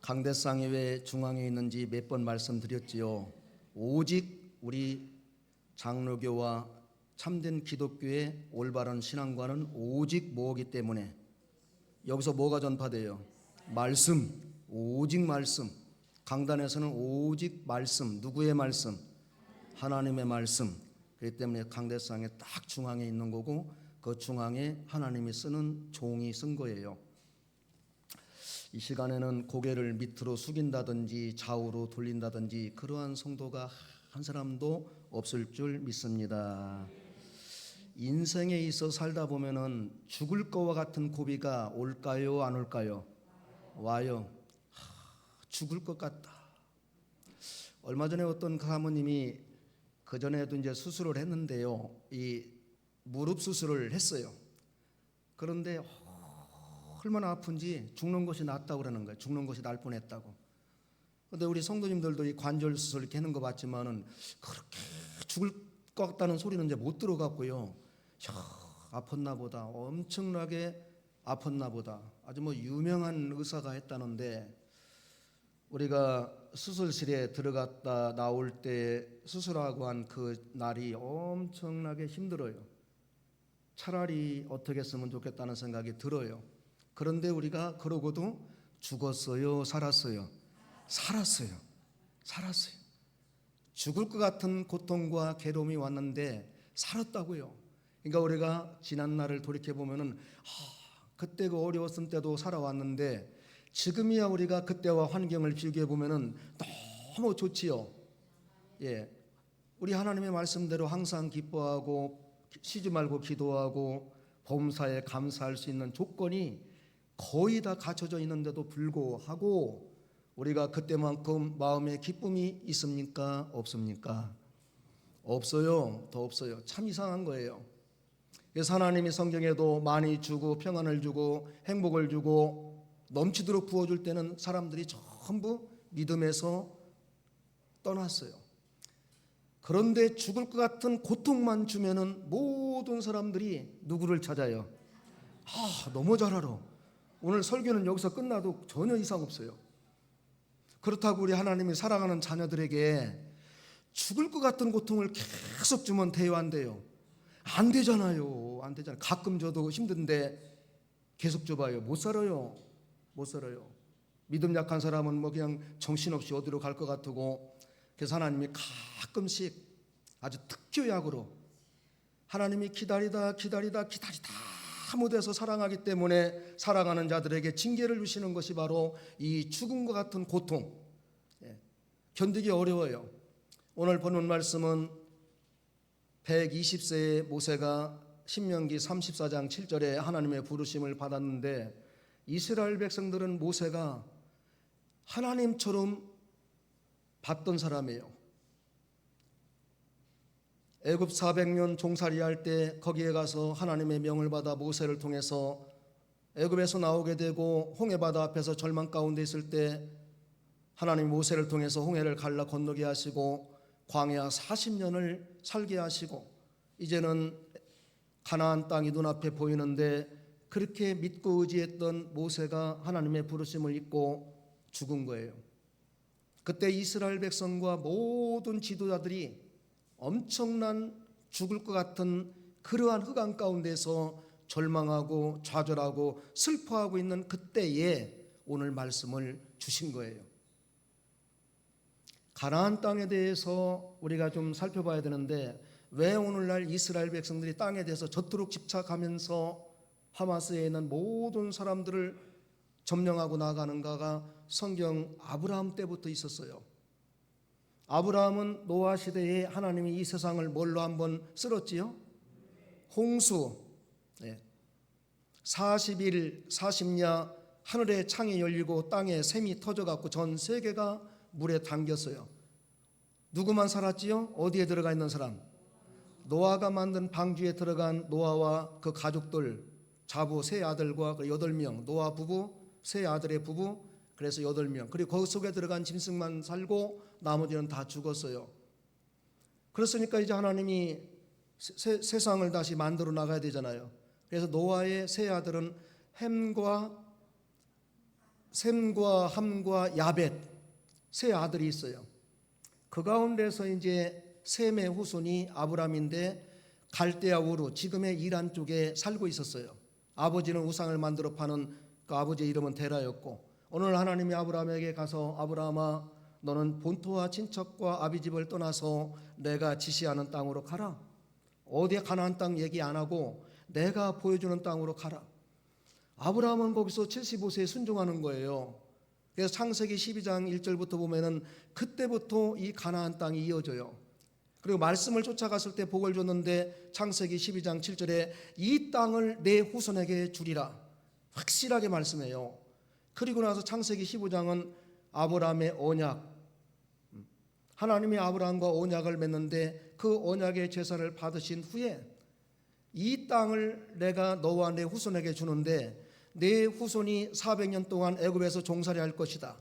강대상이 왜 중앙에 있는지 몇 번 말씀드렸지요. 오직 우리 장로교와 참된 기독교의 올바른 신앙과는 오직 뭐기 때문에 여기서 뭐가 전파돼요? 말씀, 오직 말씀. 강단에서는 오직 말씀, 누구의 말씀? 하나님의 말씀. 그렇기 때문에 강대상의 딱 중앙에 있는 거고 그 중앙에 하나님이 쓰는 종이 쓴 거예요. 이 시간에는 고개를 밑으로 숙인다든지 좌우로 돌린다든지 그러한 성도가 한 사람도 없을 줄 믿습니다. 인생에 있어 살다 보면은 죽을 거와 같은 고비가 올까요, 안 올까요? 와요. 죽을 것 같다. 얼마 전에 어떤 사모님이 그 전에도 이제 수술을 했는데요. 이 무릎 수술을 했어요. 그런데 얼마나 아픈지 죽는 것이 낫다고 그러는 거예요. 죽는 것이 날 뻔했다고. 그런데 우리 성도님들도 이 관절 수술 이렇게 하는 거 봤지만은 그렇게 죽을 것 같다는 소리는 이제 못 들어갔고요. 아팠나 보다. 엄청나게 아팠나 보다. 아주 뭐 유명한 의사가 했다는데 우리가 수술실에 들어갔다 나올 때 수술하고 한 그 날이 엄청나게 힘들어요. 차라리 어떻게 했으면 좋겠다는 생각이 들어요. 그런데 우리가 그러고도 죽었어요, 살았어요? 살았어요. 죽을 것 같은 고통과 괴로움이 왔는데 살았다고요. 그러니까 우리가 지난 날을 돌이켜 보면은 그때 그 어려웠을 때도 살아왔는데 지금이야 우리가 그때와 환경을 비교해 보면은 너무 좋지요. 예, 우리 하나님의 말씀대로 항상 기뻐하고 쉬지 말고 기도하고 범사에 감사할 수 있는 조건이 거의 다 갖춰져 있는데도 불구하고 우리가 그때만큼 마음에 기쁨이 있습니까? 없습니까? 없어요. 더 없어요. 참 이상한 거예요. 그래서 하나님이 성경에도 많이 주고 평안을 주고 행복을 주고 넘치도록 부어줄 때는 사람들이 전부 믿음에서 떠났어요. 그런데 죽을 것 같은 고통만 주면은 모든 사람들이 누구를 찾아요? 너무 잘 알아. 오늘 설교는 여기서 끝나도 전혀 이상 없어요. 그렇다고 우리 하나님이 사랑하는 자녀들에게 죽을 것 같은 고통을 계속 주면 돼요, 안 돼요? 안 되잖아요. 안 되잖아요. 가끔 줘도 힘든데 계속 줘봐요. 못 살아요. 믿음 약한 사람은 뭐 그냥 정신없이 어디로 갈 것 같고, 그래서 하나님이 가끔씩 아주 특효약으로 하나님이 기다리다 못해서 사랑하기 때문에 사랑하는 자들에게 징계를 주시는 것이 바로 이 죽음과 같은 고통. 견디기 어려워요. 오늘 보는 말씀은 120세의 모세가 신명기 34장 7절에 하나님의 부르심을 받았는데 이스라엘 백성들은 모세가 하나님처럼 봤던 사람이에요. 애굽 400년 종살이 할 때 거기에 가서 하나님의 명을 받아 모세를 통해서 애굽에서 나오게 되고 홍해바다 앞에서 절망 가운데 있을 때 하나님 모세를 통해서 홍해를 갈라 건너게 하시고 광야 40년을 살게 하시고 이제는 가나안 땅이 눈앞에 보이는데 그렇게 믿고 의지했던 모세가 하나님의 부르심을 잊고 죽은 거예요. 그때 이스라엘 백성과 모든 지도자들이 엄청난 죽을 것 같은 그러한 흑암 가운데서 절망하고 좌절하고 슬퍼하고 있는 그때에 오늘 말씀을 주신 거예요. 가나안 땅에 대해서 우리가 좀 살펴봐야 되는데 왜 오늘날 이스라엘 백성들이 땅에 대해서 저토록 집착하면서 하마스에 있는 모든 사람들을 점령하고 나가는가가 성경 아브라함 때부터 있었어요. 아브라함은 노아 시대에 하나님이 이 세상을 뭘로 한번 쓸었지요? 홍수. 40일 40야 하늘의 창이 열리고 땅에 샘이 터져갖고 전 세계가 물에 잠겼어요. 누구만 살았지요? 어디에 들어가 있는 사람? 노아가 만든 방주에 들어간 노아와 그 가족들, 자부 세 아들과 8명, 노아 부부, 세 아들의 부부, 그래서 8명. 그리고 거기 속에 들어간 짐승만 살고 나머지는 다 죽었어요. 그렇으니까 이제 하나님이 세상을 다시 만들어 나가야 되잖아요. 그래서 노아의 세 아들은 햄과 셈과 함과 야벳 세 아들이 있어요. 그 가운데서 이제 셈의 후손이 아브람인데 갈대아 우르, 지금의 이란 쪽에 살고 있었어요. 아버지는 우상을 만들어 파는 그 아버지의 이름은 데라였고, 오늘 하나님이 아브라함에게 가서 아브라함아 너는 본토와 친척과 아비 집을 떠나서 내가 지시하는 땅으로 가라. 어디에 가나안 땅 얘기 안 하고 내가 보여주는 땅으로 가라. 아브라함은 거기서 75세에 순종하는 거예요. 그래서 창세기 12장 1절부터 보면은 그때부터 이 가나안 땅이 이어져요. 그리고 말씀을 쫓아갔을 때 복을 줬는데 창세기 12장 7절에 이 땅을 내 후손에게 주리라 확실하게 말씀해요. 그리고 나서 창세기 15장은 아브라함의 언약, 하나님이 아브라함과 언약을 맺는데 그 언약의 제사를 받으신 후에 이 땅을 내가 너와 내 후손에게 주는데 내 후손이 400년 동안 애굽에서 종살이 할 것이다.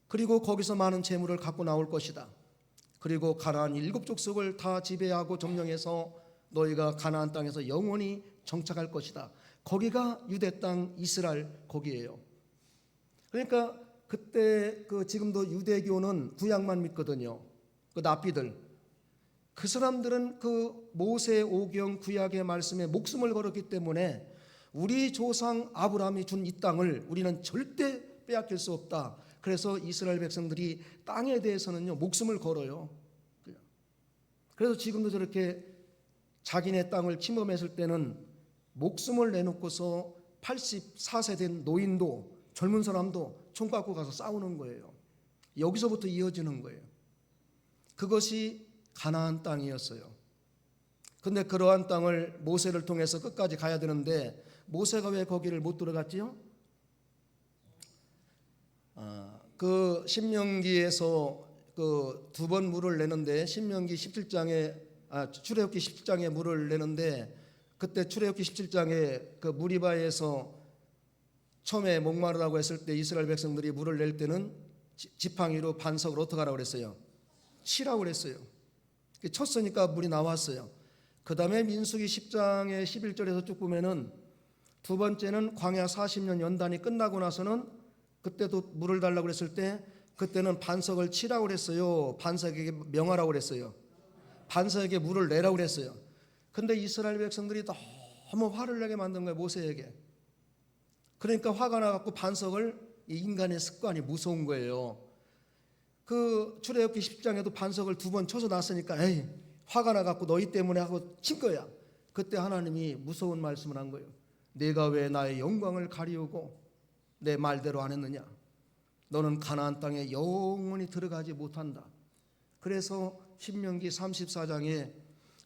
그리고 거기서 많은 재물을 갖고 나올 것이다. 그리고 가나안 7족속을 다 지배하고 점령해서 너희가 가나안 땅에서 영원히 정착할 것이다. 거기가 유대 땅 이스라엘 거기예요. 그러니까 그때 지금도 유대교는 구약만 믿거든요. 그 납비들, 그 사람들은 그 모세 오경 구약의 말씀에 목숨을 걸었기 때문에 우리 조상 아브라함이 준 이 땅을 우리는 절대 빼앗길 수 없다. 그래서 이스라엘 백성들이 땅에 대해서는요 목숨을 걸어요. 그래서 지금도 저렇게 자기네 땅을 침범했을 때는 목숨을 내놓고서 84세 된 노인도 젊은 사람도 총 갖고 가서 싸우는 거예요. 여기서부터 이어지는 거예요. 그것이 가나안 땅이었어요. 근데 그러한 땅을 모세를 통해서 끝까지 가야 되는데 모세가 왜 거기를 못 들어갔지요? 그 신명기에서 그 두 번 물을 내는데 신명기 17장에 출애굽기 17장에 물을 내는데 그때 출애굽기 17장에 그 무리바에서 처음에 목마르다고 했을 때 이스라엘 백성들이 물을 낼 때는 지팡이로 반석을 어떻게 하라고 그랬어요? 치라고 그랬어요. 쳤으니까 물이 나왔어요. 그 다음에 민수기 10장의 11절에서 쭉 보면은 두 번째는 광야 40년 연단이 끝나고 나서는 그때도 물을 달라고 그랬을 때 그때는 반석을 치라고 그랬어요. 반석에게 명하라고 그랬어요. 반석에게 물을 내라고 그랬어요. 근데 이스라엘 백성들이 너무 화를 내게 만든 거예요. 모세에게. 그러니까 화가 나갖고 반석을, 이 인간의 습관이 무서운 거예요. 그 출애굽기 10장에도 반석을 두 번 쳐서 놨으니까 에이 화가 나갖고 너희 때문에 하고 친 거야. 그때 하나님이 무서운 말씀을 한 거예요. 내가 왜 나의 영광을 가리우고 내 말대로 안 했느냐. 너는 가나안 땅에 영원히 들어가지 못한다. 그래서 신명기 34장에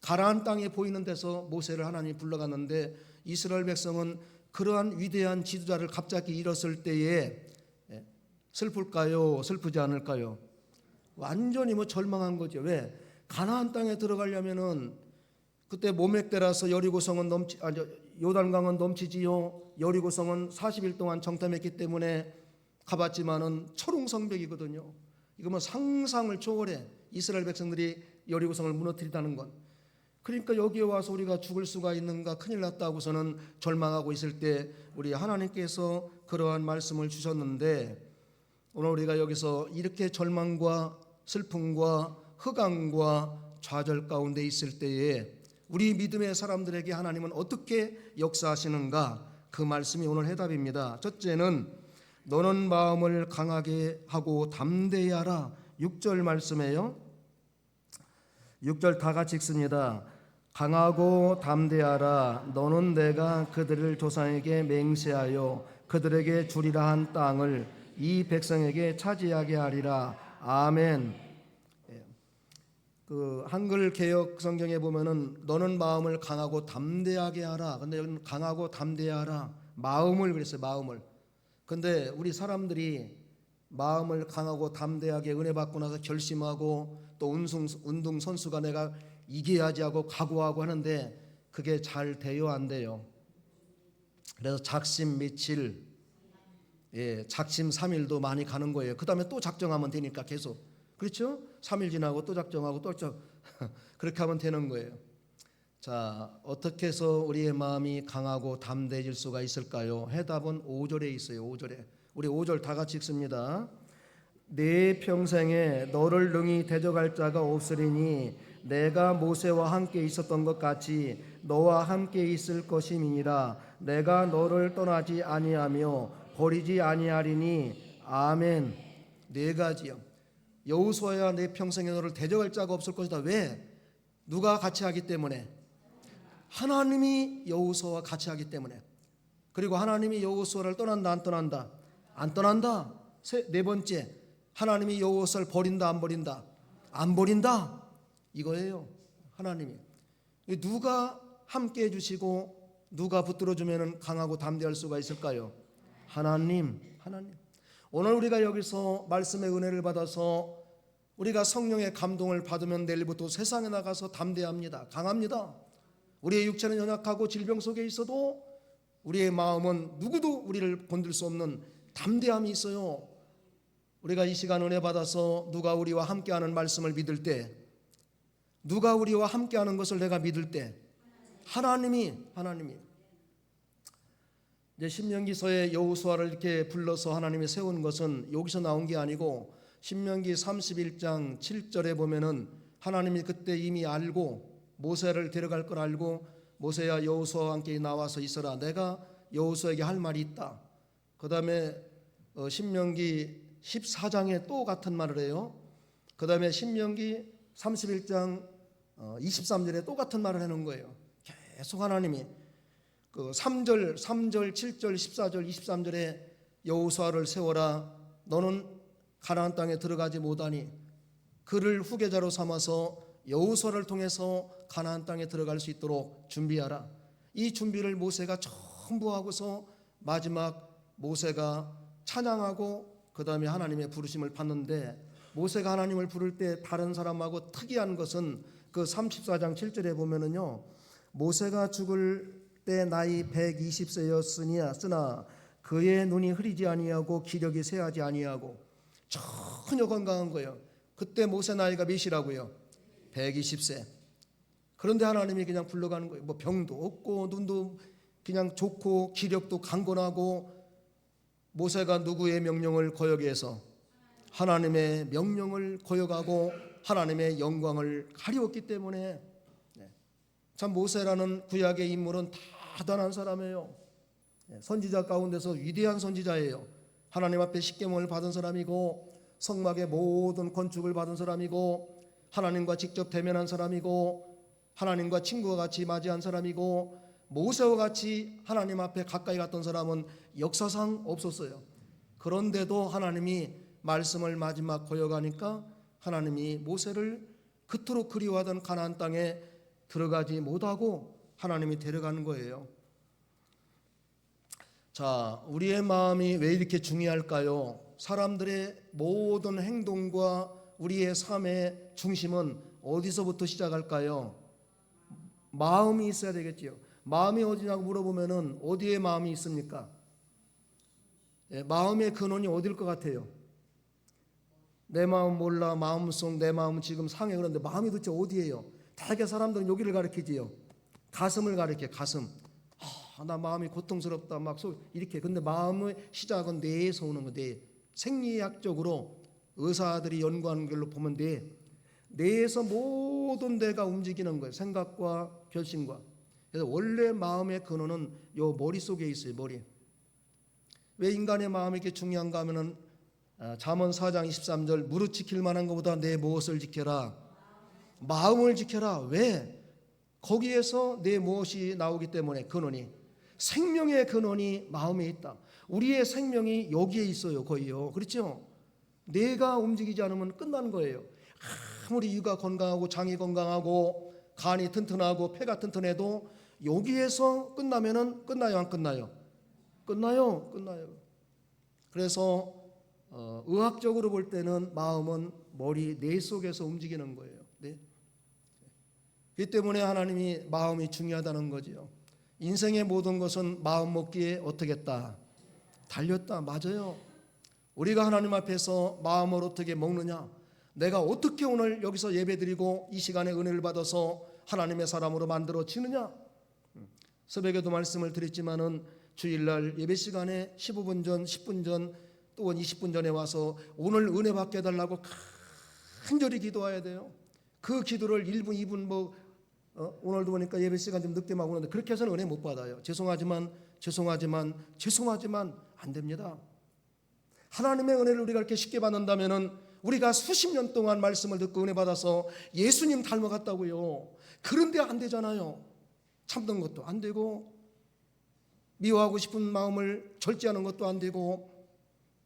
가나안 땅에 보이는 데서 모세를 하나님이 불러갔는데 이스라엘 백성은 그러한 위대한 지도자를 갑자기 잃었을 때에 슬플까요? 슬프지 않을까요? 완전히 절망한 거죠. 왜? 가나안 땅에 들어가려면은 그때 모맥대라서 여리고성은 요단강은 넘치지요. 여리고성은 40일 동안 정탐했기 때문에 가봤지만은 철옹성벽이거든요. 이거 상상을 초월해. 이스라엘 백성들이 여리고성을 무너뜨리다는 건. 그러니까 여기에 와서 우리가 죽을 수가 있는가, 큰일 났다고서는 절망하고 있을 때 우리 하나님께서 그러한 말씀을 주셨는데 오늘 우리가 여기서 이렇게 절망과 슬픔과 흑암과 좌절 가운데 있을 때에 우리 믿음의 사람들에게 하나님은 어떻게 역사하시는가, 그 말씀이 오늘 해답입니다. 첫째는 너는 마음을 강하게 하고 담대히 하라. 6절 말씀이에요. 6절 다 같이 읽습니다. 강하고 담대하라. 너는 내가 그들을 조상에게 맹세하여 그들에게 주리라 한 땅을 이 백성에게 차지하게 하리라. 아멘. 그 한글 개역 성경에 보면은 너는 마음을 강하고 담대하게 하라. 근데 여기는 강하고 담대하라. 마음을 그랬어요. 마음을. 근데 우리 사람들이 마음을 강하고 담대하게 은혜 받고 나서 결심하고 또 운동 선수가 내가 이겨야지 하고 각오하고 하는데 그게 잘 돼요, 안 돼요? 그래서 작심 며칠, 작심 3일도 많이 가는 거예요. 그 다음에 또 작정하면 되니까 계속. 그렇죠? 3일 지나고 또 작정하고 또 그렇게 하면 되는 거예요. 자, 어떻게 해서 우리의 마음이 강하고 담대해질 수가 있을까요? 해답은 5절에 있어요. 5절에. 우리 5절 다 같이 읽습니다. 내 평생에 너를 능히 대적할 자가 없으리니 내가 모세와 함께 있었던 것 같이 너와 함께 있을 것임이니라. 내가 너를 떠나지 아니하며 버리지 아니하리니. 아멘. 네 가지요. 여호수아야, 내 평생에 너를 대적할 자가 없을 것이다. 왜? 누가 같이 하기 때문에? 하나님이 여호수아와 같이 하기 때문에. 그리고 하나님이 여호수아를 떠난다 안 떠난다? 안 떠난다. 네 번째, 하나님이 여호수아를 버린다 안 버린다? 안 버린다. 이거예요. 하나님이. 누가 함께 해주시고 누가 붙들어주면 강하고 담대할 수가 있을까요? 하나님. 오늘 우리가 여기서 말씀의 은혜를 받아서 우리가 성령의 감동을 받으면 내일부터 세상에 나가서 담대합니다. 강합니다. 우리의 육체는 연약하고 질병 속에 있어도 우리의 마음은 누구도 우리를 건들 수 없는 담대함이 있어요. 우리가 이 시간 은혜 받아서 누가 우리와 함께하는 말씀을 믿을 때, 누가 우리와 함께하는 것을 내가 믿을 때, 하나님이 이제 신명기서에 여호수아를 이렇게 불러서 하나님이 세운 것은 여기서 나온 게 아니고 신명기 31장 7절에 보면은 하나님이 그때 이미 알고 모세를 데려갈 걸 알고 모세야 여호수아와 함께 나와서 있어라. 내가 여호수아에게 할 말이 있다. 그 다음에 신명기 14장에 또 같은 말을 해요. 그 다음에 신명기 31장 23절에 또 같은 말을 해놓은 거예요. 계속 하나님이 그 3절, 7절, 14절, 23절에 여호수아를 세워라. 너는 가나안 땅에 들어가지 못하니 그를 후계자로 삼아서 여호수아를 통해서 가나안 땅에 들어갈 수 있도록 준비하라. 이 준비를 모세가 전부 하고서 마지막 모세가 찬양하고 그 다음에 하나님의 부르심을 받는데, 모세가 하나님을 부를 때 다른 사람하고 특이한 것은 그 34장 7절에 보면은요, 모세가 죽을 때 나이 120세였으나 그의 눈이 흐리지 아니하고 기력이 쇠하지 아니하고 전혀 건강한 거예요. 그때 모세 나이가 몇이라고요? 120세. 그런데 하나님이 그냥 불러가는 거예요. 뭐 병도 없고 눈도 그냥 좋고 기력도 강건하고, 모세가 누구의 명령을 거역해서? 하나님의 명령을 거역하고 하나님의 영광을 가리웠기 때문에. 참 모세라는 구약의 인물은 대단한 사람이에요. 선지자 가운데서 위대한 선지자예요. 하나님 앞에 십계명을 받은 사람이고 성막의 모든 건축을 받은 사람이고 하나님과 직접 대면한 사람이고 하나님과 친구와 같이 맞이한 사람이고, 모세와 같이 하나님 앞에 가까이 갔던 사람은 역사상 없었어요. 그런데도 하나님이 말씀을 마지막 거역하니까 하나님이 모세를 그토록 그리워하던 가나안 땅에 들어가지 못하고 하나님이 데려가는 거예요. 자, 우리의 마음이 왜 이렇게 중요할까요? 사람들의 모든 행동과 우리의 삶의 중심은 어디서부터 시작할까요? 마음이 있어야 되겠지요. 마음이 어디냐고 물어보면은 어디에 마음이 있습니까? 마음의 근원이 어딜 것 같아요? 내 마음 몰라, 마음속 내 마음은 지금 상해. 그런데 마음이 도대체 어디예요? 대개 사람들은 여기를 가리키지요. 가슴을 가리켜. 가슴. 나 마음이 고통스럽다 막 이렇게. 근데 마음의 시작은 뇌에서 오는 거. 뇌. 생리학적으로 의사들이 연구하는 걸로 보면 뇌에서 모든 데가 움직이는 거예요. 생각과 결심과. 그래서 원래 마음의 근원은 요 머릿속에 있어요. 머리. 왜 인간의 마음이 이렇게 중요한가 하면은 잠언 4장 23절 무릇 지킬 만한 것보다 내 무엇을 지켜라? 마음을 지켜라. 왜? 거기에서 내 무엇이 나오기 때문에. 근원이, 생명의 근원이 마음에 있다. 우리의 생명이 여기에 있어요. 거의요. 그렇죠? 뇌가 움직이지 않으면 끝나는 거예요. 아무리 이가 건강하고 장이 건강하고 간이 튼튼하고 폐가 튼튼해도 여기에서 끝나면은 끝나요, 안 끝나요? 끝나요. 그래서 의학적으로 볼 때는 마음은 머리, 뇌 속에서 움직이는 거예요. 네. 이 때문에 하나님이 마음이 중요하다는 거지요. 인생의 모든 것은 마음 먹기에 어떻게 했다? 달렸다. 맞아요. 우리가 하나님 앞에서 마음을 어떻게 먹느냐? 내가 어떻게 오늘 여기서 예배드리고 이 시간에 은혜를 받아서 하나님의 사람으로 만들어지느냐? 새벽에도 말씀을 드렸지만은 주일날 예배 시간에 15분 전, 10분 전, 또는 20분 전에 와서 오늘 은혜 받게 해달라고 간절히 기도해야 돼요. 그 기도를 1분, 2분 오늘도 보니까 예배 시간 좀 늦게 막 오는데 그렇게 해서는 은혜 못 받아요. 죄송하지만 안 됩니다. 하나님의 은혜를 우리가 이렇게 쉽게 받는다면은 우리가 수십 년 동안 말씀을 듣고 은혜 받아서 예수님 닮아갔다고요. 그런데 안 되잖아요. 참는 것도 안 되고 미워하고 싶은 마음을 절제하는 것도 안 되고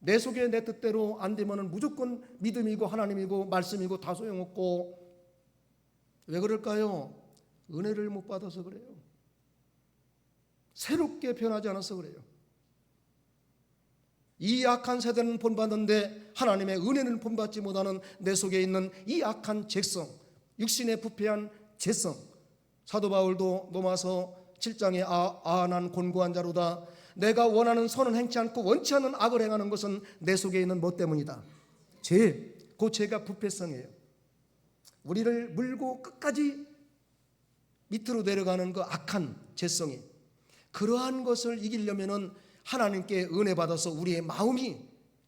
내 속에 내 뜻대로 안 되면은 무조건 믿음이고 하나님이고 말씀이고 다 소용없고. 왜 그럴까요? 은혜를 못 받아서 그래요. 새롭게 변하지 않아서 그래요. 이 악한 세대는 본받는데 하나님의 은혜는 본받지 못하는 내 속에 있는 이 악한 죄성, 육신에 부패한 죄성. 사도 바울도 로마서 7장에 난 곤고한 자로다. 내가 원하는 선은 행치 않고 원치 않는 악을 행하는 것은 내 속에 있는 뭐 때문이다? 죄. 그 죄가 부패성이에요. 우리를 물고 끝까지 밑으로 내려가는 그 악한 죄성이, 그러한 것을 이기려면은 하나님께 은혜 받아서 우리의 마음이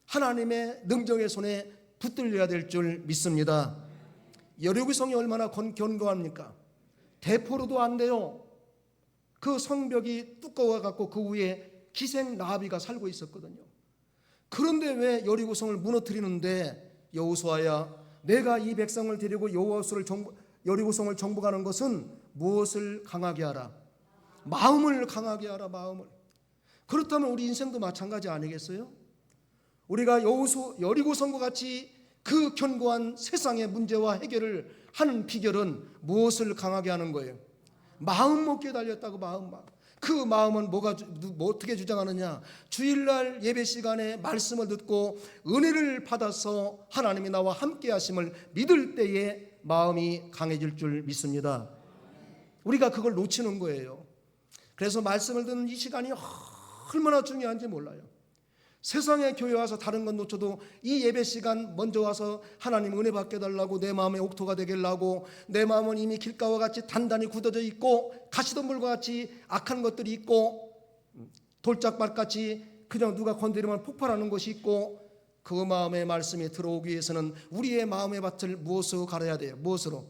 하나님의 능정의 손에 붙들려야 될 줄 믿습니다. 여리고성이 얼마나 견고합니까? 대포로도 안 돼요. 그 성벽이 두꺼워 갖고 그 위에 기생 나비가 살고 있었거든요. 그런데 왜 여리고성을 무너뜨리는데 여호수아야, 내가 이 백성을 데리고 여리고성을 정복하는 것은 무엇을 강하게 하라? 마음을 강하게 하라. 마음을. 그렇다면 우리 인생도 마찬가지 아니겠어요? 우리가 여리고성과 같이 그 견고한 세상의 문제와 해결을 하는 비결은 무엇을 강하게 하는 거예요? 마음 먹기에 달렸다고. 마음. 그 마음은 어떻게 주장하느냐? 주일날 예배 시간에 말씀을 듣고 은혜를 받아서 하나님이 나와 함께 하심을 믿을 때에 마음이 강해질 줄 믿습니다. 우리가 그걸 놓치는 거예요. 그래서 말씀을 듣는 이 시간이 얼마나 중요한지 몰라요. 세상에 교회 와서 다른 건 놓쳐도 이 예배 시간 먼저 와서 하나님 은혜 받게 달라고 내 마음의 옥토가 되게 하려고, 내 마음은 이미 길가와 같이 단단히 굳어져 있고 가시덤불과 같이 악한 것들이 있고 돌짝밭같이 그냥 누가 건드리면 폭발하는 것이 있고, 그 마음의 말씀이 들어오기 위해서는 우리의 마음의 밭을 무엇으로 갈아야 돼요? 무엇으로?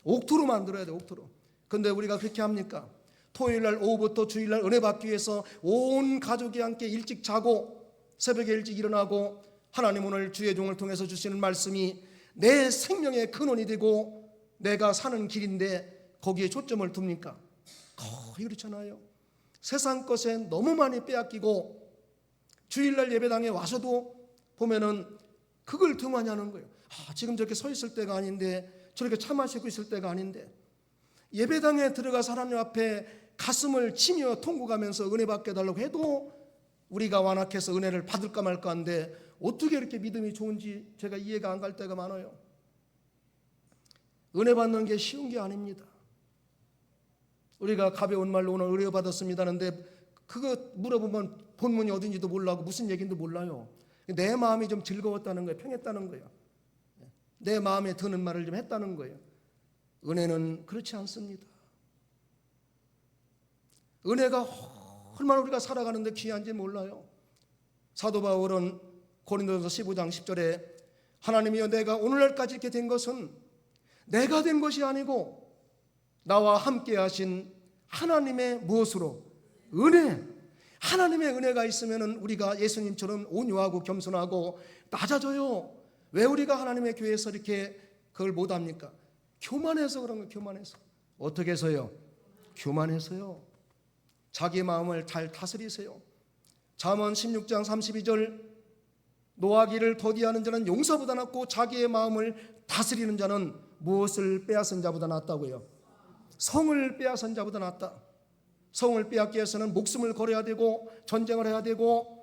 옥토로 만들어야 돼요. 옥토로. 근데 우리가 그렇게 합니까? 토요일날 오후부터 주일날 은혜 받기 위해서 온 가족이 함께 일찍 자고 새벽에 일찍 일어나고 하나님 오늘 주의 종을 통해서 주시는 말씀이 내 생명의 근원이 되고 내가 사는 길인데 거기에 초점을 둡니까? 거의 그렇잖아요. 세상 것에 너무 많이 빼앗기고 주일날 예배당에 와서도 보면은 그걸 등한하는 거예요. 지금 저렇게 서 있을 때가 아닌데, 저렇게 차 마시고 있을 때가 아닌데, 예배당에 들어가서 하나님 앞에 가슴을 치며 통곡하면서 은혜 받게 해달라고 해도 우리가 완악해서 은혜를 받을까 말까 한데 어떻게 이렇게 믿음이 좋은지 제가 이해가 안 갈 때가 많아요. 은혜 받는 게 쉬운 게 아닙니다. 우리가 가벼운 말로 오늘 은혜 받았습니다 하는데 그거 물어보면 본문이 어딘지도 몰라고 무슨 얘기인지도 몰라요. 내 마음이 좀 즐거웠다는 거예요. 평했다는 거예요. 내 마음에 드는 말을 좀 했다는 거예요. 은혜는 그렇지 않습니다. 은혜가 얼마나 우리가 살아가는데 귀한지 몰라요. 사도 바울은 고린도전서 15장 10절에 하나님이여, 내가 오늘날까지 이렇게 된 것은 내가 된 것이 아니고 나와 함께 하신 하나님의 무엇으로? 은혜. 하나님의 은혜가 있으면 우리가 예수님처럼 온유하고 겸손하고 낮아져요. 왜 우리가 하나님의 교회에서 이렇게 그걸 못합니까? 교만해서 그런 거예요. 교만해서. 어떻게 해서요? 교만해서요. 자기 마음을 잘 다스리세요. 잠언 16장 32절 노하기를 더디하는 자는 용사보다 낫고 자기의 마음을 다스리는 자는 무엇을 빼앗은 자보다 낫다고요? 성을 빼앗은 자보다 낫다. 성을 빼앗기 위해서는 목숨을 걸어야 되고 전쟁을 해야 되고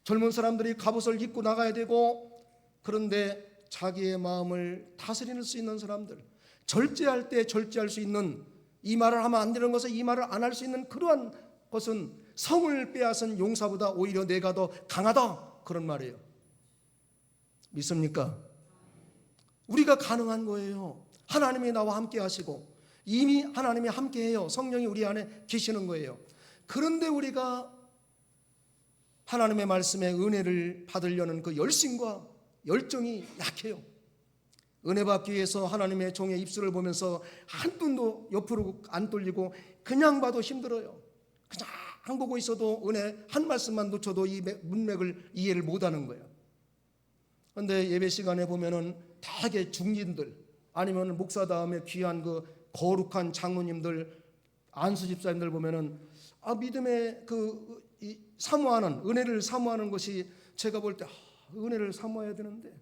젊은 사람들이 갑옷을 입고 나가야 되고, 그런데 자기의 마음을 다스릴 수 있는 사람들, 절제할 때 절제할 수 있는, 이 말을 하면 안 되는 것을 이 말을 안 할 수 있는 그러한 것은 성을 빼앗은 용사보다 오히려 내가 더 강하다, 그런 말이에요. 믿습니까? 우리가 가능한 거예요. 하나님이 나와 함께 하시고 이미 하나님이 함께해요. 성령이 우리 안에 계시는 거예요. 그런데 우리가 하나님의 말씀에 은혜를 받으려는 그 열심과 열정이 약해요. 은혜 받기 위해서 하나님의 종의 입술을 보면서 한 뚠도 옆으로 안 돌리고 그냥 봐도 힘들어요. 그냥 보고 있어도 은혜 한 말씀만 놓쳐도 이 문맥을 이해를 못하는 거예요. 그런데 예배 시간에 보면은 되게 중진들 아니면 목사 다음에 귀한 그 거룩한 장로님들 안수 집사님들 보면은 믿음의 이 사모하는 은혜를 사모하는 것이 제가 볼 때 은혜를 사모해야 되는데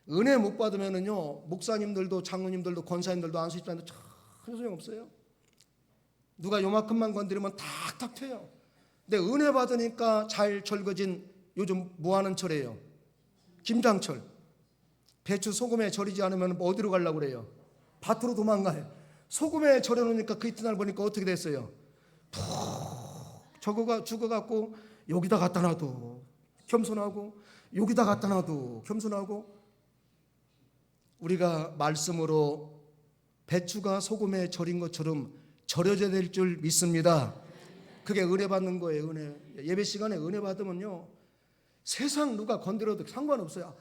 은혜 못 받으면은요 목사님들도 장로님들도 권사님들도 안수 집사님도 전혀 소용없어요. 누가 요만큼만 건드리면 탁탁 튀어요. 근데 은혜 받으니까 잘 절거진 요즘 뭐 하는 철이에요? 김장철. 배추 소금에 절이지 않으면 어디로 가려고 그래요? 밭으로 도망가요. 소금에 절여놓으니까 그 이튿날 보니까 어떻게 됐어요? 푹 죽어갖고 여기다 갖다 놔도 겸손하고 여기다 갖다 놔도 겸손하고 우리가 말씀으로 배추가 소금에 절인 것처럼 절여져야 될 줄 믿습니다. 그게 은혜 받는 거예요. 은혜. 예배 시간에 은혜 받으면요 세상 누가 건드려도 상관없어요.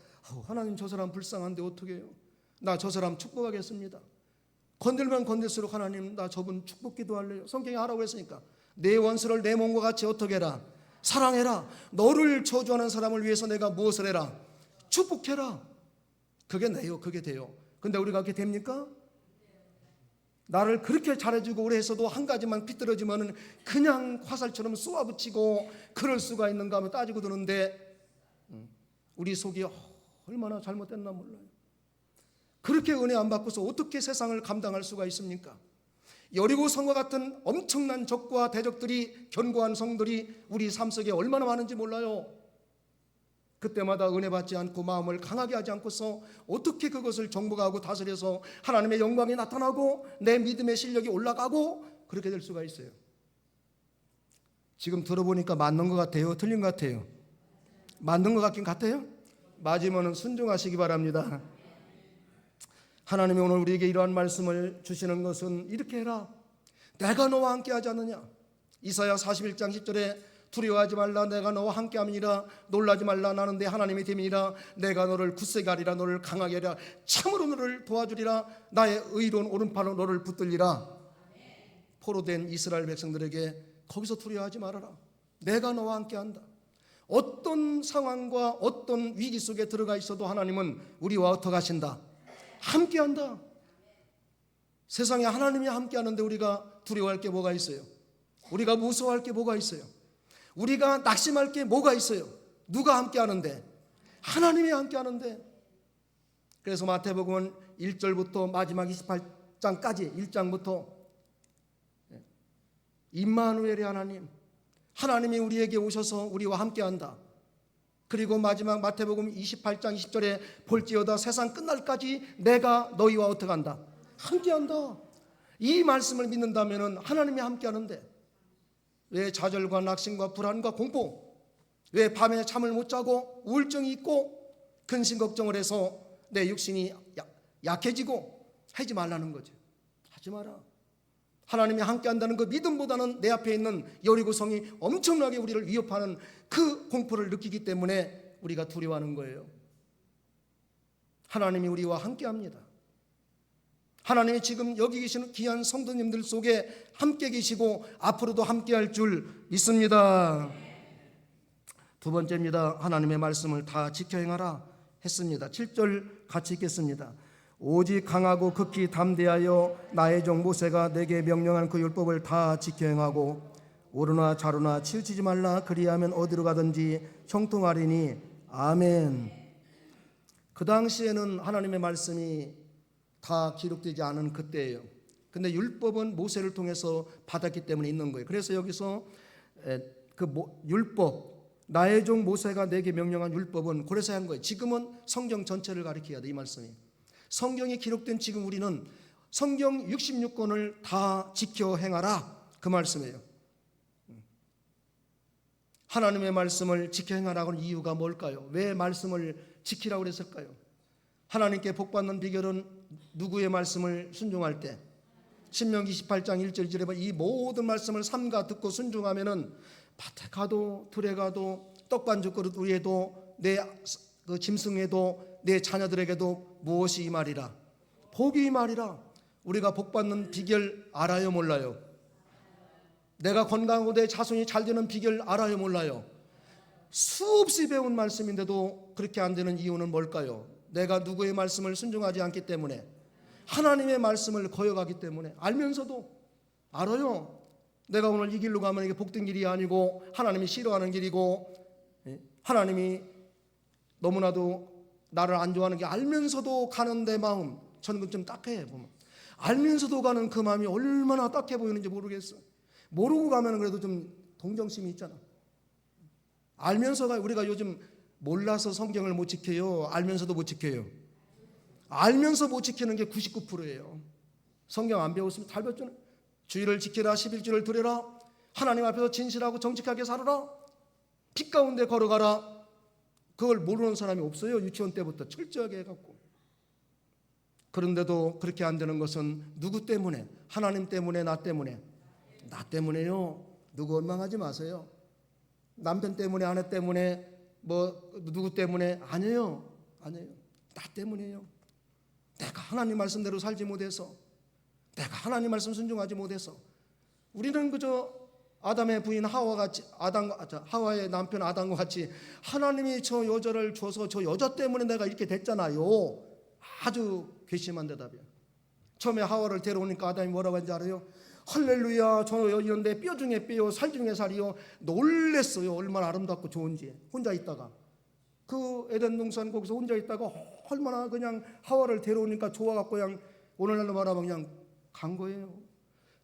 하나님 저 사람 불쌍한데 어떻게 해요? 나 저 사람 축복하겠습니다. 건들면 건들수록 하나님 나 저분 축복 기도할래요. 성경에 하라고 했으니까 내 원수를 내 몸과 같이 어떻게 해라? 사랑해라. 너를 저주하는 사람을 위해서 내가 무엇을 해라? 축복해라. 그게 내요. 그게 돼요. 근데 우리가 그렇게 됩니까? 나를 그렇게 잘해주고 오래 했어도 한 가지만 삐뚤어지면 그냥 화살처럼 쏘아붙이고 그럴 수가 있는가 하면 따지고 드는데 우리 속이 얼마나 잘못됐나 몰라요. 그렇게 은혜 안 받고서 어떻게 세상을 감당할 수가 있습니까? 여리고 성과 같은 엄청난 적과 대적들이 견고한 성들이 우리 삶 속에 얼마나 많은지 몰라요. 그때마다 은혜 받지 않고 마음을 강하게 하지 않고서 어떻게 그것을 정복하고 다스려서 하나님의 영광이 나타나고 내 믿음의 실력이 올라가고 그렇게 될 수가 있어요. 지금 들어보니까 맞는 것 같아요? 틀린 것 같아요? 맞는 것 같긴 같아요? 맞으면 순종하시기 바랍니다. 하나님이 오늘 우리에게 이러한 말씀을 주시는 것은 이렇게 해라. 내가 너와 함께 하지 않느냐. 이사야 41장 10절에 두려워하지 말라. 내가 너와 함께함이니라. 놀라지 말라. 나는 내 하나님이 됨이니라. 내가 너를 굳세게 하리라. 너를 강하게 하리라. 참으로 너를 도와주리라. 나의 의로운 오른팔로 너를 붙들리라. 포로된 이스라엘 백성들에게 거기서 두려워하지 말아라. 내가 너와 함께한다. 어떤 상황과 어떤 위기 속에 들어가 있어도 하나님은 우리와 어떻게 하신다? 함께한다. 세상에 하나님이 함께하는데 우리가 두려워할 게 뭐가 있어요? 우리가 무서워할 게 뭐가 있어요? 우리가 낙심할 게 뭐가 있어요? 누가 함께하는데? 하나님이 함께하는데. 그래서 마태복음은 1절부터 마지막 28장까지 1장부터 임마누엘의 하나님, 하나님이 우리에게 오셔서 우리와 함께한다. 그리고 마지막 마태복음 28장 20절에 볼지어다 세상 끝날까지 내가 너희와 어떻게 한다? 함께한다. 이 말씀을 믿는다면 하나님이 함께하는데 왜 좌절과 낙심과 불안과 공포, 왜 밤에 잠을 못 자고 우울증이 있고 근심 걱정을 해서 내 육신이 약해지고 하지 말라는 거죠. 하지 마라. 하나님이 함께한다는 그 믿음보다는 내 앞에 있는 여리고성이 엄청나게 우리를 위협하는 그 공포를 느끼기 때문에 우리가 두려워하는 거예요. 하나님이 우리와 함께합니다. 하나님이 지금 여기 계시는 귀한 성도님들 속에 함께 계시고 앞으로도 함께할 줄 믿습니다. 두 번째입니다. 하나님의 말씀을 다 지켜 행하라 했습니다. 7절 같이 읽겠습니다. 오직 강하고 극히 담대하여 나의 종 모세가 내게 명령한 그 율법을 다 지켜 행하고 오르나 좌로나 치우치지 말라. 그리하면 어디로 가든지 형통하리니. 아멘. 그 당시에는 하나님의 말씀이 다 기록되지 않은 그때예요. 근데 율법은 모세를 통해서 받았기 때문에 있는 거예요. 그래서 여기서 율법, 나의 종 모세가 내게 명령한 율법은 그래서 한 거예요. 지금은 성경 전체를 가리켜야 돼. 이 말씀이 성경에 기록된 지금 우리는 성경 66권을 다 지켜 행하라 그 말씀이에요. 하나님의 말씀을 지켜 행하라고 하는 이유가 뭘까요? 왜 말씀을 지키라고 그랬을까요? 하나님께 복받는 비결은 누구의 말씀을 순종할 때 신명기 18장 1절 2절에 보면 이 모든 말씀을 삼가 듣고 순종하면은 밭에 가도 들에 가도 떡반죽 그릇 위에도 내 그 짐승에도 내 자녀들에게도 무엇이 이 말이라 복이 이 말이라. 우리가 복 받는 비결 알아요 몰라요? 내가 건강하고 내 자손이 잘 되는 비결 알아요 몰라요? 수없이 배운 말씀인데도 그렇게 안 되는 이유는 뭘까요? 내가 누구의 말씀을 순종하지 않기 때문에, 하나님의 말씀을 거역하기 때문에. 알면서도 알아요. 내가 오늘 이 길로 가면 이게 복된 길이 아니고 하나님이 싫어하는 길이고 하나님이 너무나도 나를 안 좋아하는 게 알면서도 가는 내 마음, 저는 좀 딱해 보면. 알면서도 가는 그 마음이 얼마나 딱해 보이는지 모르겠어. 모르고 가면 그래도 좀 동정심이 있잖아. 알면서가, 우리가 요즘 몰라서 성경을 못 지켜요? 알면서도 못 지켜요? 알면서 못 지키는 게 99%예요. 성경 안 배웠으면 잘 배웠잖아요. 주의를 지키라, 11조를 드려라, 하나님 앞에서 진실하고 정직하게 살아라, 빛 가운데 걸어가라. 그걸 모르는 사람이 없어요. 유치원 때부터 철저하게 해갖고. 그런데도 그렇게 안 되는 것은 누구 때문에? 하나님 때문에? 나 때문에? 나 때문에요. 누구 원망하지 마세요. 남편 때문에, 아내 때문에, 뭐 누구 때문에? 아니에요. 아니에요. 나 때문이에요. 내가 하나님 말씀대로 살지 못해서, 내가 하나님 말씀 순종하지 못해서. 우리는 그저 아담의 부인 하와같이, 하와의 남편 아담과 같이 하나님이 저 여자를 줘서 저 여자 때문에 내가 이렇게 됐잖아요. 아주 괘씸한 대답이에요. 처음에 하와를 데려오니까 아담이 뭐라고 했는지 알아요? 할렐루야, 저 여인인데 뼈 중에 뼈요, 살 중에 살이요. 놀랬어요. 얼마나 아름답고 좋은지. 혼자 있다가 그 에덴 동산 거기서 혼자 있다가 얼마나 그냥 하와를 데려오니까 좋아갖고 그냥 오늘날로 말하면 그냥 간 거예요.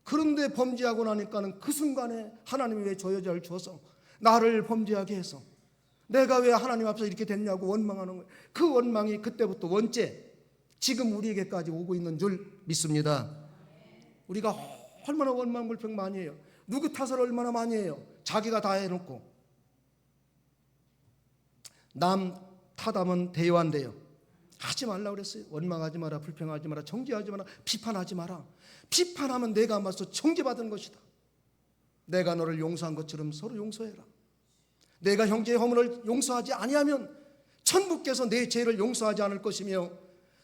그런데 범죄하고 나니까는 그 순간에 하나님이 왜 저 여자를 줘서 나를 범죄하게 해서 내가 왜 하나님 앞에서 이렇게 됐냐고 원망하는 거예요. 그 원망이 그때부터 원죄, 지금 우리에게까지 오고 있는 줄 믿습니다. 우리가 얼마나 원망 불평 많이 해요. 누구 탓을 얼마나 많이 해요. 자기가 다 해놓고. 남 탓하면 대요한대요. 하지 말라 그랬어요. 원망하지 마라, 불평하지 마라, 정죄하지 마라, 비판하지 마라. 비판하면 내가 맞서 정죄받은 것이다. 내가 너를 용서한 것처럼 서로 용서해라. 내가 형제의 허물을 용서하지 아니하면 천부께서 내 죄를 용서하지 않을 것이며,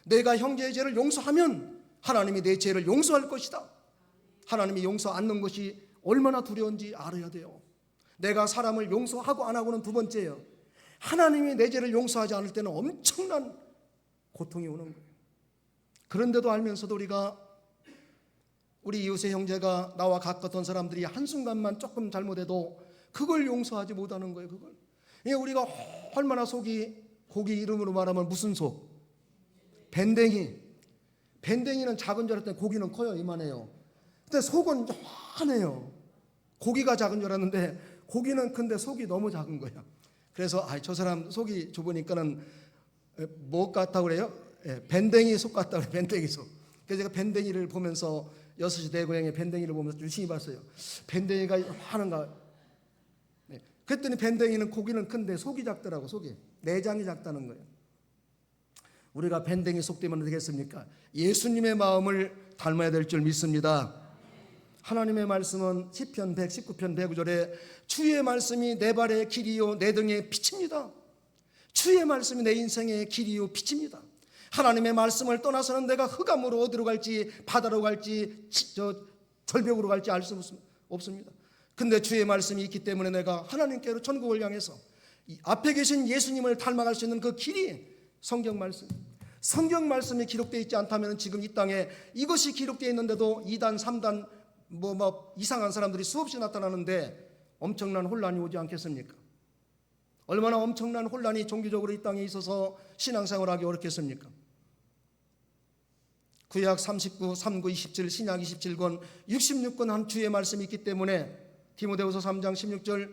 내가 형제의 죄를 용서하면 하나님이 내 죄를 용서할 것이다. 하나님이 용서 않는 것이 얼마나 두려운지 알아야 돼요. 내가 사람을 용서하고 안 하고는 두 번째예요. 하나님이 내 죄를 용서하지 않을 때는 엄청난 고통이 오는 거예요. 그런데도 알면서도 우리 이웃의 형제가 나와 가까웠던 사람들이 한순간만 조금 잘못해도 그걸 용서하지 못하는 거예요. 그걸. 우리가 얼마나 속이, 고기 이름으로 말하면 무슨 속? 밴댕이. 밴댕이는 작은 줄 알았더니 고기는 커요. 이만해요. 근데 속은 요만해요. 고기가 작은 줄 알았는데 고기는 큰데 속이 너무 작은 거야. 그래서 저 사람 속이 좁으니까는 뭐 같다고 그래요? 밴댕이 속 같다고 그래요. 밴댕이 속. 그래서 제가 밴댕이를 보면서 6시 대고향에 밴댕이를 보면서 유심히 봤어요. 밴댕이가 하는가. 그랬더니 밴댕이는 고기는 큰데 속이 작더라고. 속이. 내장이 작다는 거예요. 우리가 밴댕이 속 되면 되겠습니까? 예수님의 마음을 닮아야 될 줄 믿습니다. 하나님의 말씀은 시편 119편 109절에 주의 말씀이 내 발의 길이요 내 등의 빛입니다. 주의 말씀이 내 인생의 길이요 빛입니다. 하나님의 말씀을 떠나서는 내가 흑암으로 어디로 갈지, 바다로 갈지, 절벽으로 갈지 알 수 없습니다. 근데 주의 말씀이 있기 때문에 내가 하나님께로 천국을 향해서 앞에 계신 예수님을 닮아갈 수 있는 그 길이 성경 말씀. 성경 말씀이 기록되어 있지 않다면 지금 이 땅에 이것이 기록되어 있는데도 2단 3단 뭐 이상한 사람들이 수없이 나타나는데 엄청난 혼란이 오지 않겠습니까? 얼마나 엄청난 혼란이 종교적으로 이 땅에 있어서 신앙생활하기 어렵겠습니까? 구약 39, 39, 27, 신약 27권, 66권 한 주의 말씀이 있기 때문에 디모데후서 3장 16절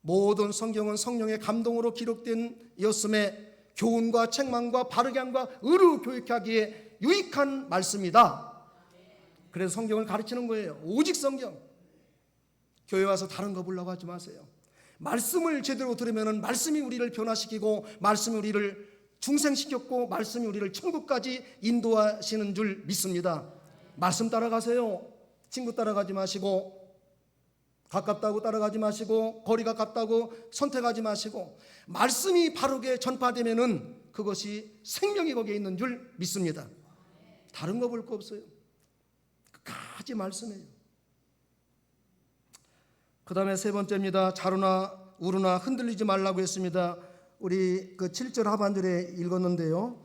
모든 성경은 성령의 감동으로 기록된 이었음에 교훈과 책망과 바르게 함과 의로 교육하기에 유익한 말씀이다. 그래서 성경을 가르치는 거예요. 오직 성경. 교회 와서 다른 거 보려고 하지 마세요. 말씀을 제대로 들으면 말씀이 우리를 변화시키고 말씀이 우리를 중생시켰고 말씀이 우리를 천국까지 인도하시는 줄 믿습니다. 말씀 따라가세요. 친구 따라가지 마시고, 가깝다고 따라가지 마시고, 거리가 같다고 선택하지 마시고, 말씀이 바르게 전파되면은 그것이 생명이 거기에 있는 줄 믿습니다. 다른 거 볼 거 없어요. 끝까지 말씀이에요. 그 다음에 세 번째입니다. 자루나 우르나 흔들리지 말라고 했습니다. 우리 그 7절 하반절에 읽었는데요,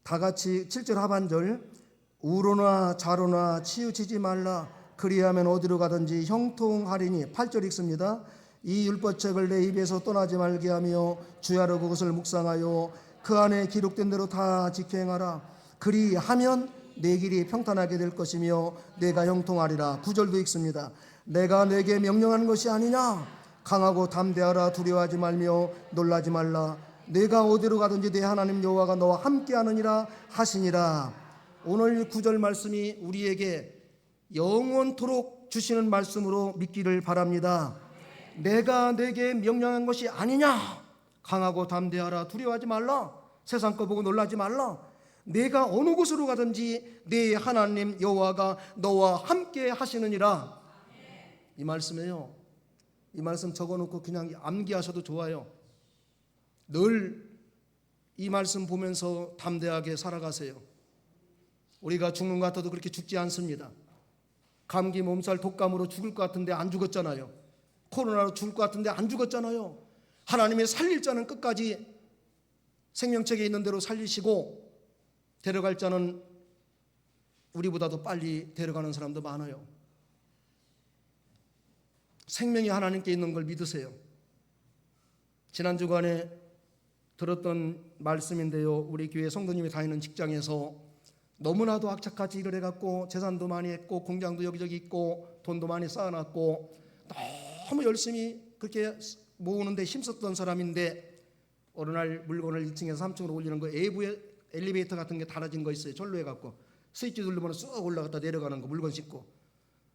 다 같이 7절 하반절, 우르나 자루나 치우치지 말라, 그리하면 어디로 가든지 형통하리니. 8절 읽습니다. 이 율법책을 내 입에서 떠나지 말게 하며 주야로 그것을 묵상하여 그 안에 기록된 대로 다 지켜 행하라. 그리하면 내 길이 평탄하게 될 것이며 내가 형통하리라. 9절도 읽습니다. 내가 내게 명령한 것이 아니냐, 강하고 담대하라. 두려워하지 말며 놀라지 말라. 내가 어디로 가든지 내 하나님 여호와가 너와 함께하느니라 하시니라. 오늘 9절 말씀이 우리에게 영원토록 주시는 말씀으로 믿기를 바랍니다. 내가 내게 명령한 것이 아니냐, 강하고 담대하라. 두려워하지 말라. 세상 거 보고 놀라지 말라. 내가 어느 곳으로 가든지 내 하나님 여호와가 너와 함께 하시느니라. 이 말씀이에요. 이 말씀 적어놓고 그냥 암기하셔도 좋아요. 늘 이 말씀 보면서 담대하게 살아가세요. 우리가 죽는 것 같아도 그렇게 죽지 않습니다. 감기, 몸살, 독감으로 죽을 것 같은데 안 죽었잖아요. 코로나로 죽을 것 같은데 안 죽었잖아요. 하나님의 살릴 자는 끝까지 생명책에 있는 대로 살리시고, 데려갈 자는 우리보다도 빨리 데려가는 사람도 많아요. 생명이 하나님께 있는 걸 믿으세요. 지난 주간에 들었던 말씀인데요, 우리 교회 성도님이 다니는 직장에서 너무나도 악착같이 일을 해갖고 재산도 많이 했고 공장도 여기저기 있고 돈도 많이 쌓아놨고 너무 열심히 그렇게 모으는데 힘썼던 사람인데, 어느 날 물건을 2층에서 3층으로 올리는 거, 외부에 엘리베이터 같은 게 달아진 거 있어요. 절로 해갖고 스위치 누르면 쑥 올라갔다 내려가는 거, 물건 싣고.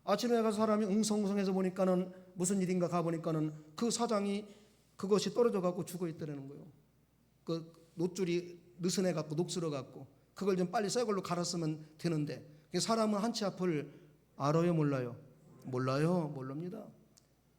아침에 가서 사람이 웅성웅성해서 보니까는 무슨 일인가 가보니까는 그 사장이 그것이 떨어져 갖고 죽어 있더라는 거예요. 그 노줄이 느슨해 갖고 녹슬어 갖고 그걸 좀 빨리 새 걸로 갈았으면 되는데, 사람은 한치 앞을 알아요, 몰라요? 몰라요, 모릅니다.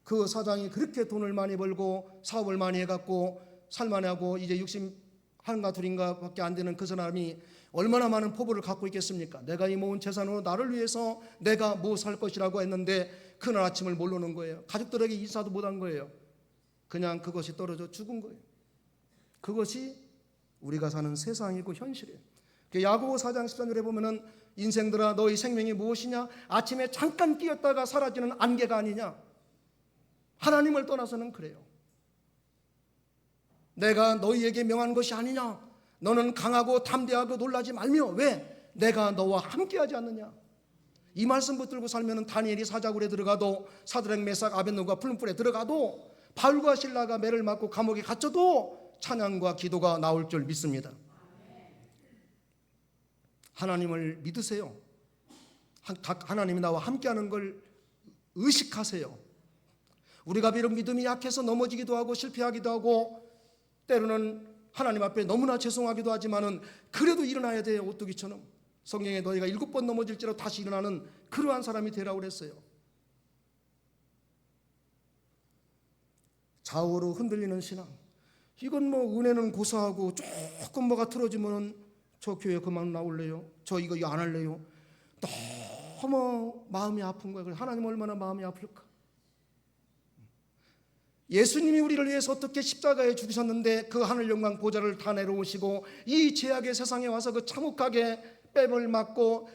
그 사장이 그렇게 돈을 많이 벌고 사업을 많이 해갖고 살만하고 이제 61인가 2인가 밖에 안 되는 그 사람이 얼마나 많은 포부를 갖고 있겠습니까? 내가 이 모은 재산으로 나를 위해서 내가 뭐 살 것이라고 했는데 그날 아침을 모르는 거예요. 가족들에게 인사도 못한 거예요. 그냥 그것이 떨어져 죽은 거예요. 그것이 우리가 사는 세상이고 현실이에요. 야고보 4장 13절에 보면은 인생들아 너희 생명이 무엇이냐, 아침에 잠깐 끼었다가 사라지는 안개가 아니냐. 하나님을 떠나서는 그래요. 내가 너희에게 명한 것이 아니냐, 너는 강하고 담대하고 놀라지 말며. 왜? 내가 너와 함께하지 않느냐. 이 말씀 붙들고 살면 다니엘이 사자굴에 들어가도, 사드락 메삭 아벳느고가 풀무불에 들어가도, 바울과 신라가 매를 맞고 감옥에 갇혀도 찬양과 기도가 나올 줄 믿습니다. 하나님을 믿으세요. 하나님이 나와 함께하는 걸 의식하세요. 우리가 비록 믿음이 약해서 넘어지기도 하고 실패하기도 하고 때로는 하나님 앞에 너무나 죄송하기도 하지만은 그래도 일어나야 돼요. 오뚜기처럼. 성경에 너희가 7번 넘어질지라도 다시 일어나는 그러한 사람이 되라고 그랬어요. 좌우로 흔들리는 신앙, 이건 뭐 은혜는 고사하고 조금 뭐가 틀어지면 저 교회 그만 나올래요, 저 이거 안 할래요. 너무 마음이 아픈 거예요. 하나님 얼마나 마음이 아플까. 예수님이 우리를 위해서 어떻게 십자가에 죽으셨는데 그 하늘 영광 보좌를 다 내려오시고 이 죄악의 세상에 와서 그 참혹하게 뺨을 맞고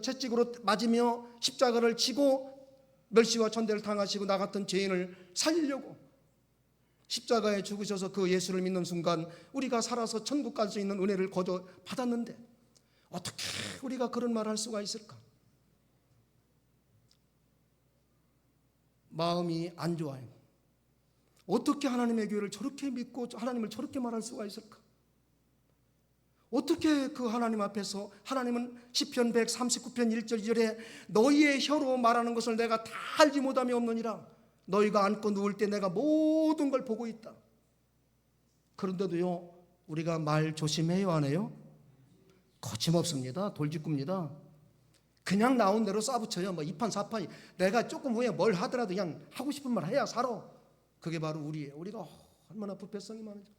채찍으로 맞으며 십자가를 지고 멸시와 천대를 당하시고 나 같은 죄인을 살리려고 십자가에 죽으셔서 그 예수를 믿는 순간 우리가 살아서 천국 갈 수 있는 은혜를 거저 받았는데 어떻게 우리가 그런 말을 할 수가 있을까? 마음이 안 좋아요. 어떻게 하나님의 교회를 저렇게 믿고 하나님을 저렇게 말할 수가 있을까? 어떻게 그 하나님 앞에서, 하나님은 시편 139편 1절 2절에 너희의 혀로 말하는 것을 내가 다 알지 못함이 없느니라. 너희가 앉고 누울 때 내가 모든 걸 보고 있다. 그런데도요, 우리가 말 조심해요, 안 해요? 거침없습니다. 돌직구입니다. 그냥 나온 대로 쏴붙여요. 뭐 2판 4판이 내가 조금 후에 뭘 하더라도 그냥 하고 싶은 말 해야 살아. 그게 바로 우리예요. 우리가 얼마나 부패성이 많은지.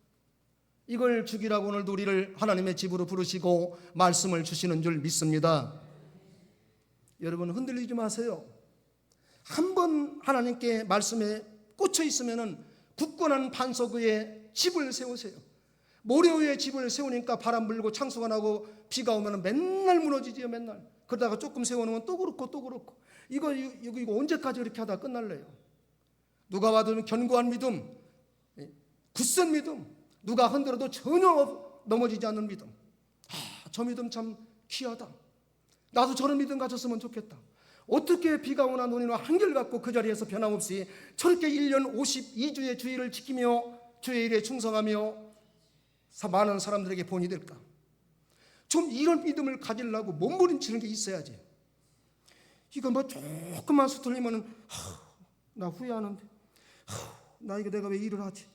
이걸 죽이라고 오늘도 우리를 하나님의 집으로 부르시고 말씀을 주시는 줄 믿습니다. 여러분 흔들리지 마세요. 한번 하나님께 말씀에 꽂혀 있으면은 굳건한 반석 위에 집을 세우세요. 모래 위에 집을 세우니까 바람 불고 창수가 나고 비가 오면 맨날 무너지지요. 맨날. 그러다가 조금 세워놓으면 또 그렇고 또 그렇고. 이거 언제까지 이렇게 하다 끝날래요? 누가 와도 견고한 믿음, 굳센 믿음, 누가 흔들어도 전혀 넘어지지 않는 믿음. 저 믿음 참 귀하다. 나도 저런 믿음 가졌으면 좋겠다. 어떻게 비가 오나 눈이 오나 한결같고 그 자리에서 변함없이 저렇게 1년 52주의 주의를 지키며 주의 일에 충성하며 많은 사람들에게 본이 될까? 좀 이런 믿음을 가지려고 몸부림치는 게 있어야지. 이거 뭐 조금만 수틀리면은 나 후회하는데, 나 이거 내가 왜 일을 하지?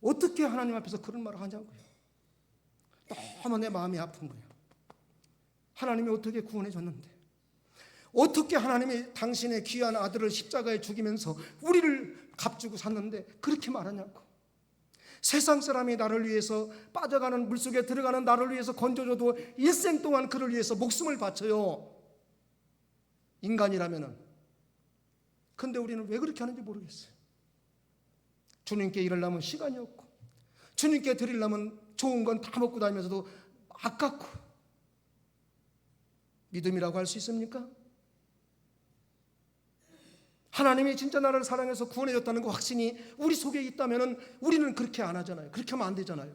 어떻게 하나님 앞에서 그런 말을 하냐고요. 너무 내 마음이 아픈 거예요. 하나님이 어떻게 구원해 줬는데, 어떻게 하나님이 당신의 귀한 아들을 십자가에 죽이면서 우리를 값주고 샀는데 그렇게 말하냐고. 세상 사람이 나를 위해서 빠져가는 물속에 들어가는 나를 위해서 건져줘도 일생 동안 그를 위해서 목숨을 바쳐요. 인간이라면은. 근데 우리는 왜 그렇게 하는지 모르겠어요. 주님께 이르려면 시간이 없고, 주님께 드리려면 좋은 건 다 먹고 다니면서도 아깝고. 믿음이라고 할 수 있습니까? 하나님이 진짜 나를 사랑해서 구원해줬다는 그 확신이 우리 속에 있다면 우리는 그렇게 안 하잖아요. 그렇게 하면 안 되잖아요.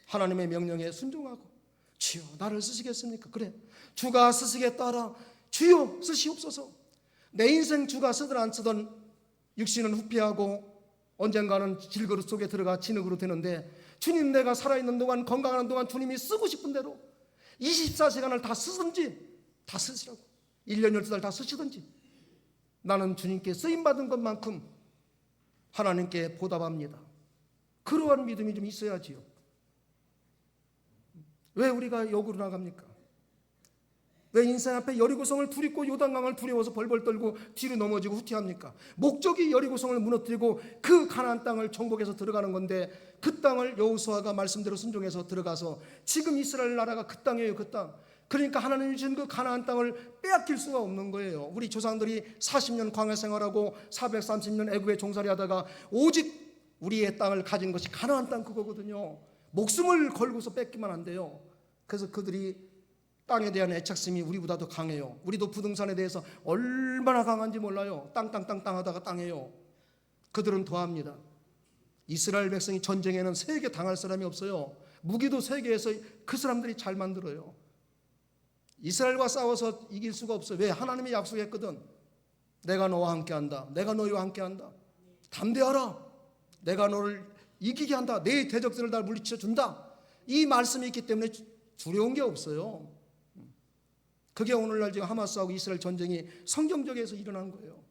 하나님의 명령에 순종하고, 주여 나를 쓰시겠습니까? 그래, 주가 쓰시겠다. 주여 쓰시옵소서. 내 인생 주가 쓰든 안 쓰든 육신은 후피하고 언젠가는 질그릇 속에 들어가 진흙으로 되는데, 주님 내가 살아있는 동안, 건강하는 동안 주님이 쓰고 싶은 대로 24시간을 다 쓰든지, 다 쓰시라고, 1년 12달 다 쓰시든지 나는 주님께 쓰임받은 것만큼 하나님께 보답합니다. 그러한 믿음이 좀 있어야지요. 왜 우리가 역으로 나갑니까? 왜 인생 앞에 여리고성을 두렵고 요단강을 두려워서 벌벌 떨고 뒤로 넘어지고 후퇴합니까? 목적이 여리고성을 무너뜨리고 그 가나안 땅을 정복해서 들어가는 건데, 그 땅을 여호수아가 말씀대로 순종해서 들어가서 지금 이스라엘 나라가 그 땅이에요. 그 땅. 그러니까 하나님이 주신 그 가나안 땅을 빼앗길 수가 없는 거예요. 우리 조상들이 40년 광야 생활하고 430년 애굽에 종살이 하다가 오직 우리의 땅을 가진 것이 가나안 땅 그거거든요. 목숨을 걸고서 뺏기면 안 돼요. 그래서 그들이 땅에 대한 애착심이 우리보다도 강해요. 우리도 부동산에 대해서 얼마나 강한지 몰라요. 땅 하다가 땅해요. 그들은 더합니다. 이스라엘 백성이 전쟁에는 세게 당할 사람이 없어요. 무기도 세계에서 그 사람들이 잘 만들어요. 이스라엘과 싸워서 이길 수가 없어요. 왜? 하나님이 약속했거든. 내가 너와 함께한다. 내가 너희와 함께한다. 담대하라. 내가 너를 이기게 한다. 내 대적들을 다 물리쳐 준다. 이 말씀이 있기 때문에 두려운 게 없어요. 그게 오늘날 지금 하마스하고 이스라엘 전쟁이 성경적에서 일어난 거예요.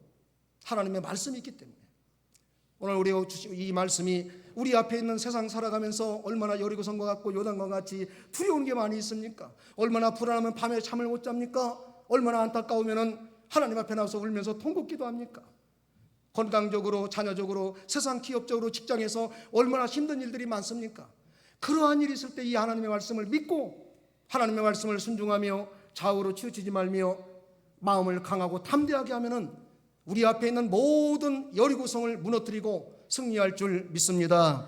하나님의 말씀이 있기 때문에. 오늘 우리가 주신 이 말씀이 우리 앞에 있는 세상 살아가면서 얼마나 여리고성과 같고 요단과 같이 두려운 게 많이 있습니까? 얼마나 불안하면 밤에 잠을 못 잡니까? 얼마나 안타까우면 하나님 앞에 나와서 울면서 통곡기도 합니까? 건강적으로, 자녀적으로, 세상 기업적으로, 직장에서 얼마나 힘든 일들이 많습니까? 그러한 일이 있을 때 이 하나님의 말씀을 믿고 하나님의 말씀을 순종하며 좌우로 치우치지 말며 마음을 강하고 담대하게 하면은 우리 앞에 있는 모든 여리고성을 무너뜨리고 승리할 줄 믿습니다.